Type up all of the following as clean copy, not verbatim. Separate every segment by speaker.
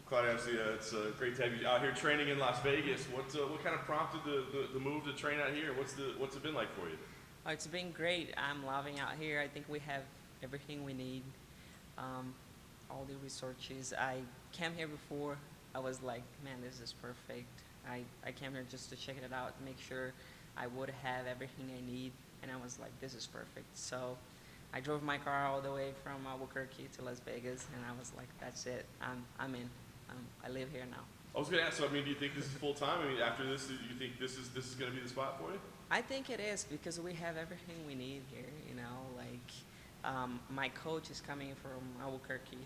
Speaker 1: Claudia, it's great to have you out here training in Las Vegas. What kind of prompted the move to train out here? What's it been like for you?
Speaker 2: Oh, it's been great. I'm loving out here. I think we have everything we need. Um, all the resources. I came here before. I was like, man, this is perfect. I came here just to check it out, make sure I would have everything I need, and I was like, this is perfect. So I drove my car all the way from Albuquerque to Las Vegas, and I was like, that's it. I'm in. I live here now.
Speaker 1: I was going to ask. So, I mean, do you think this is full time? I mean, after this, do you think this is going to be the spot for you?
Speaker 2: I think it is because we have everything we need here. My coach is coming from Albuquerque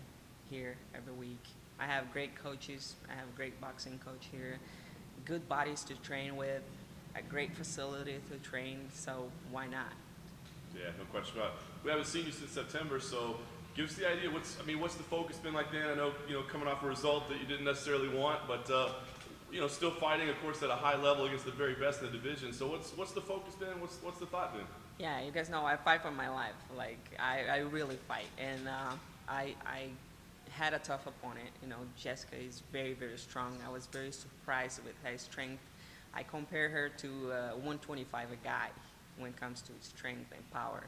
Speaker 2: here every week. I have great coaches. I have a great boxing coach here. Good bodies to train with. A great facility to train. So why not?
Speaker 1: Yeah, no question about it. We haven't seen you since September, so give us the idea. What's the focus been like then? I know, coming off a result that you didn't necessarily want, but still fighting, of course, at a high level against the very best in the division. So what's the focus been? What's the thought been?
Speaker 2: Yeah, you guys know I fight for my life. Like I really fight, and I had a tough opponent. Jessica is very very strong. I was very surprised with her strength. I compare her to 125 a guy when it comes to strength and power,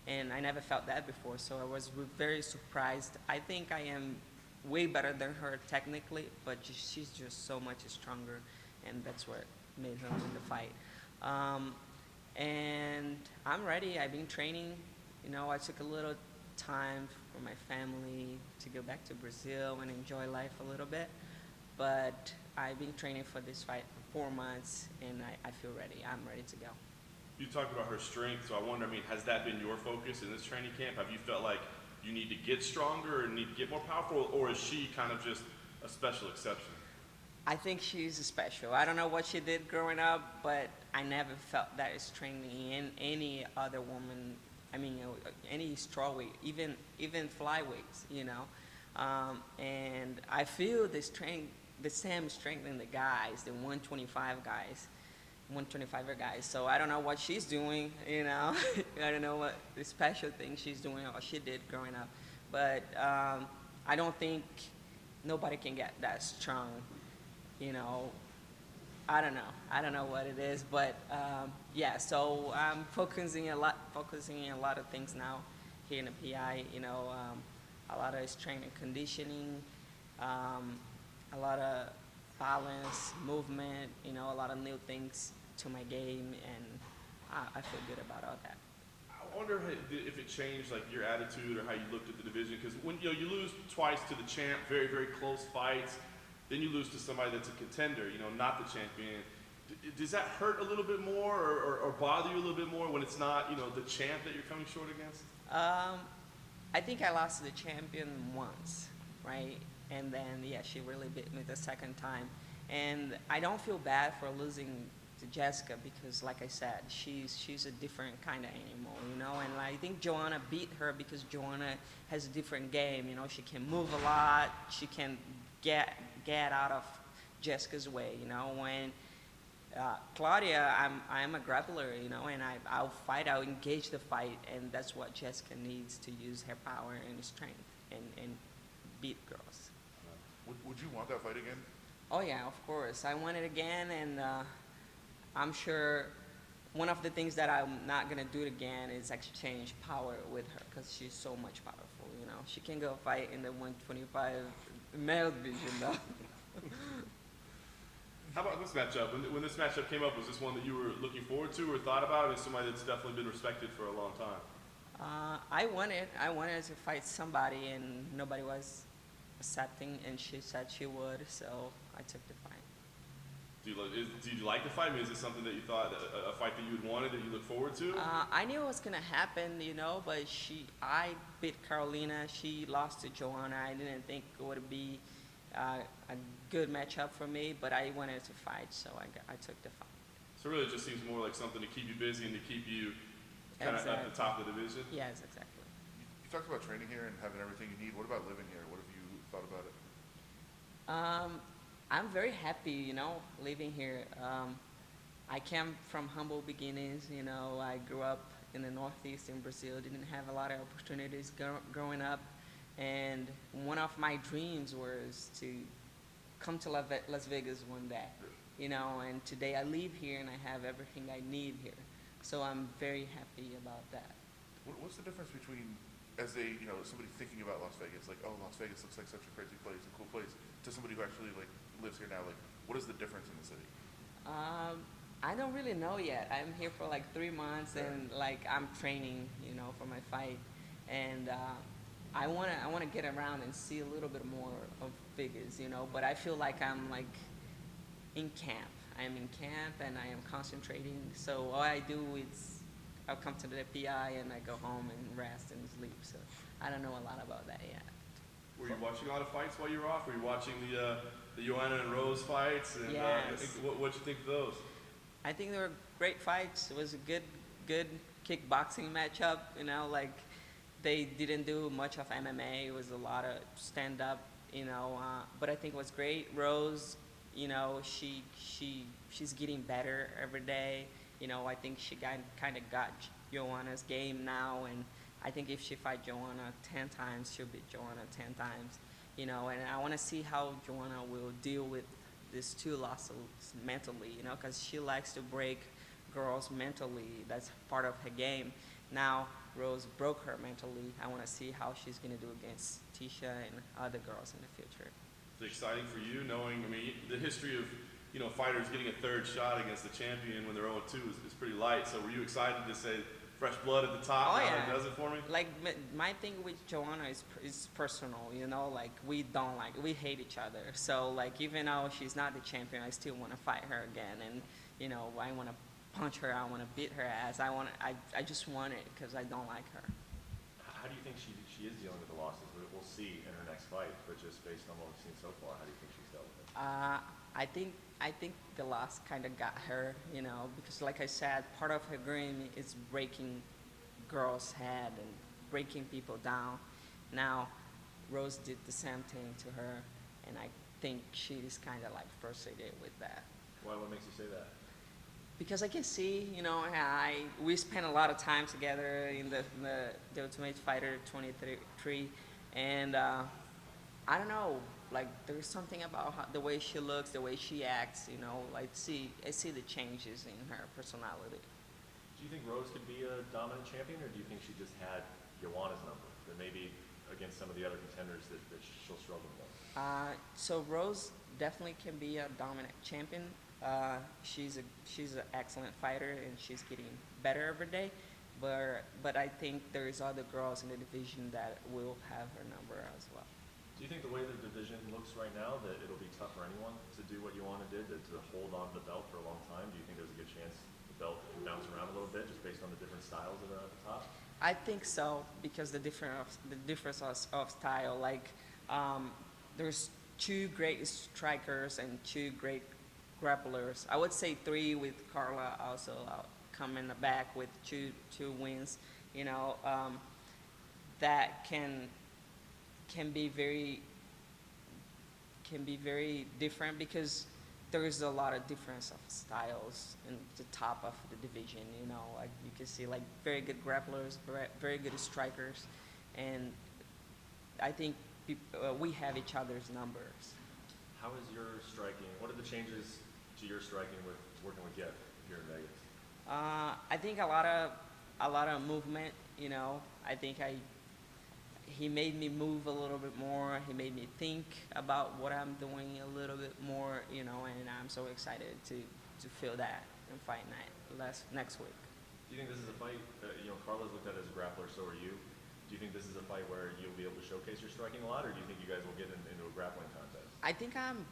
Speaker 2: and I never felt that before. So I was very surprised. I think I am way better than her technically, but she's just so much stronger, and that's what made her win the fight. And I'm ready. I've been training. I took a little time for my family to go back to Brazil and enjoy life a little bit. But I've been training for this fight for 4 months, and I feel ready. I'm ready to go.
Speaker 1: You talked about her strength, so I wonder, has that been your focus in this training camp? Have you felt like you need to get stronger or need to get more powerful, or is she kind of just a special exception?
Speaker 2: I think she's special. I don't know what she did growing up, but I never felt that strength in any other woman. Any strawweight, even flyweights. And I feel the strength, the same strength in the guys, the 125 guys. 125er guys. So I don't know what she's doing, I don't know what the special thing she's doing or she did growing up. But I don't think nobody can get that strong, I don't know. I don't know what it is, but yeah. So I'm focusing a lot of things now here in the PI. A lot of strength and conditioning, a lot of balance, movement. A lot of new things to my game, and I feel good about all that.
Speaker 1: I wonder if it changed like your attitude or how you looked at the division, because when you lose twice to the champ, very very close fights, then you lose to somebody that's a contender, not the champion. Does that hurt a little bit more or bother you a little bit more when it's not the champ that you're coming short against?
Speaker 2: I think I lost to the champion once, right? And then yeah, she really beat me the second time, and I don't feel bad for losing to Jessica because, like I said, she's a different kind of animal, And I think Joanna beat her because Joanna has a different game, She can move a lot. She can get out of Jessica's way, When Claudia, I'm a grappler, and I'll fight. I'll engage the fight, and that's what Jessica needs to use her power and strength and beat girls.
Speaker 3: Would you want that fight again?
Speaker 2: Oh yeah, of course. I want it again, and I'm sure one of the things that I'm not gonna do it again is exchange power with her because she's so much powerful. She can go fight in the 125 male division though.
Speaker 1: How about this matchup? When this matchup came up, was this one that you were looking forward to or thought about? As somebody that's definitely been respected for a long time.
Speaker 2: I wanted to fight somebody, and nobody was accepting, and she said she would, so I took the fight.
Speaker 1: Do you like the fight? Is it something that you thought, a fight that you had wanted, that you look forward to?
Speaker 2: I knew it was going to happen, but I beat Carolina. She lost to Joanna. I didn't think it would be a good matchup for me, but I wanted to fight, so I took the fight.
Speaker 1: So really it just seems more like something to keep you busy and to keep you kind of at the top of the division?
Speaker 2: Yes, exactly.
Speaker 3: You talked about training here and having everything you need. What about living here? What have you thought about it?
Speaker 2: I'm very happy, living here. I came from humble beginnings, I grew up in the Northeast in Brazil, didn't have a lot of opportunities growing up, and one of my dreams was to come to Las Vegas one day, you know, and today I leave here and I have everything I need here. So I'm very happy about that.
Speaker 3: What's the difference between, as somebody thinking about Las Vegas, like, oh, Las Vegas looks like such a crazy place, a cool place, to somebody who actually like lives here now? Like, what is the difference in the city?
Speaker 2: I don't really know yet. I'm here for like 3 months, and like I'm training, you know, for my fight, and I wanna get around and see a little bit more of Vegas, you know. But I feel like I'm like in camp. I am in camp and I am concentrating. So all I do is I'll come to the PI and I go home and rest and sleep. So I don't know a lot about that yet.
Speaker 1: Were you watching a lot of fights while you were off? Were you watching the Joanna and Rose fights? And,
Speaker 2: Yes.
Speaker 1: What'd you think of those?
Speaker 2: I think they were great fights. It was a good kickboxing matchup. You know, like they didn't do much of MMA. It was a lot of stand up. You know, but I think it was great. Rose, you know, she's getting better every day. You know, I think she kind of got Joanna's game now, and I think if she fight Joanna 10 times, she'll beat Joanna 10 times. You know, and I want to see how Joanna will deal with these 2 losses mentally. You know, because she likes to break girls mentally. That's part of her game. Now Rose broke her mentally. I want to see how she's going to do against Tisha and other girls in the future.
Speaker 1: It's exciting for you knowing, I mean, the history of, you know, fighters getting a 3rd shot against the champion when they're 0-2 is pretty light. So were you excited to say fresh blood at the top?
Speaker 2: Oh,
Speaker 1: now
Speaker 2: yeah.
Speaker 1: that does it for me?
Speaker 2: Like my thing with Joanna is personal, you know, like we hate each other. So like even though she's not the champion, I still want to fight her again. And, you know, I want to punch her, I want to beat her ass. I just want it because I don't like her.
Speaker 4: How do you think she is dealing with the losses? We'll see in her next fight, but just based on what we've seen so far, how do you think she's dealt with it?
Speaker 2: I think the loss kind of got her, you know, because like I said, part of her game is breaking girls' head and breaking people down. Now, Rose did the same thing to her, and I think she's kind of like frustrated with that.
Speaker 4: Why? What makes you say that?
Speaker 2: Because I can see, you know, we spent a lot of time together in the Ultimate Fighter 23, and I don't know, like there's something about the way she looks, the way she acts, you know, I see the changes in her personality.
Speaker 4: Do you think Rose could be a dominant champion, or do you think she just had Joanna's number, that maybe against some of the other contenders that she'll struggle with?
Speaker 2: So Rose definitely can be a dominant champion. She's an excellent fighter and she's getting better every day, but I think there's other girls in the division that will have her number as well.
Speaker 4: Do you think the way the division looks right now that it'll be tough for anyone to do what Joanna did, to hold on to the belt for a long time? Do you think there's a good chance the belt can bounce around a little bit just based on the different styles that are at the top?
Speaker 2: I think so, because the difference of style, like there's 2 great strikers and 2 great grapplers. I would say 3 with Carla also coming back with two wins. You know, that can be very different because there is a lot of difference of styles in the top of the division. You know, like you can see like very good grapplers, very good strikers, and I think we have each other's numbers.
Speaker 4: How is your striking? What are the changes to your striking with working with Jeff here in Vegas?
Speaker 2: I think a lot of movement. You know, I think he made me move a little bit more. He made me think about what I'm doing a little bit more. You know, and I'm so excited to feel that in fight night next week.
Speaker 4: Do you think this is a fight? Carla's looked at it as a grappler, so are you. Do you think this is a fight where you'll be able to showcase your striking a lot, or do you think you guys will get into a grappling contest?
Speaker 2: I think I'm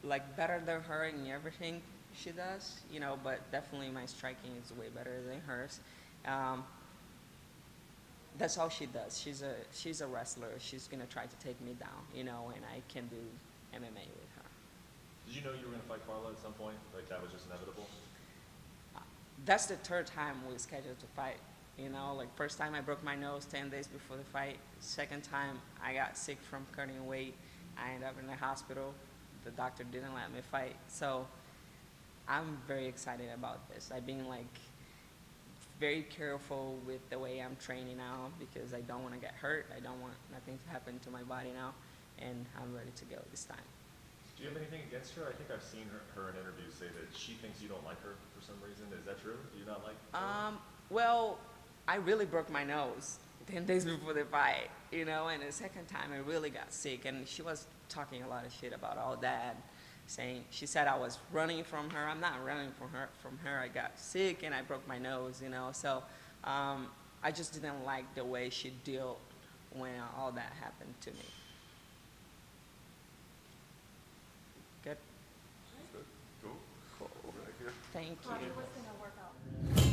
Speaker 2: like better than her in everything she does, you know, but definitely my striking is way better than hers. That's all she does. She's a wrestler. She's gonna try to take me down, you know, and I can do MMA with her.
Speaker 4: Did you know you were gonna fight Carla at some point? Like that was just inevitable?
Speaker 2: That's the 3rd time we scheduled to fight. You know, like first time I broke my nose 10 days before the fight. Second time I got sick from cutting weight. I ended up in the hospital. The doctor didn't let me fight. So I'm very excited about this. I've been like very careful with the way I'm training now because I don't want to get hurt. I don't want nothing to happen to my body now, and I'm ready to go this time.
Speaker 4: Do you have anything against her? I think I've seen her in interviews say that she thinks you don't like her for some reason. Is that true? Do you not like her?
Speaker 2: Well, I really broke my nose 10 days before the fight, you know, and the second time I really got sick, and she was talking a lot of shit about all that, saying, she said I was running from her. I'm not running from her. I got sick and I broke my nose, you know, so I just didn't like the way she dealt when all that happened to me. Good?
Speaker 3: Good. Cool.
Speaker 2: Cool.
Speaker 3: Over here.
Speaker 2: Thank
Speaker 5: Claudia,
Speaker 2: you.
Speaker 5: what's going to work out?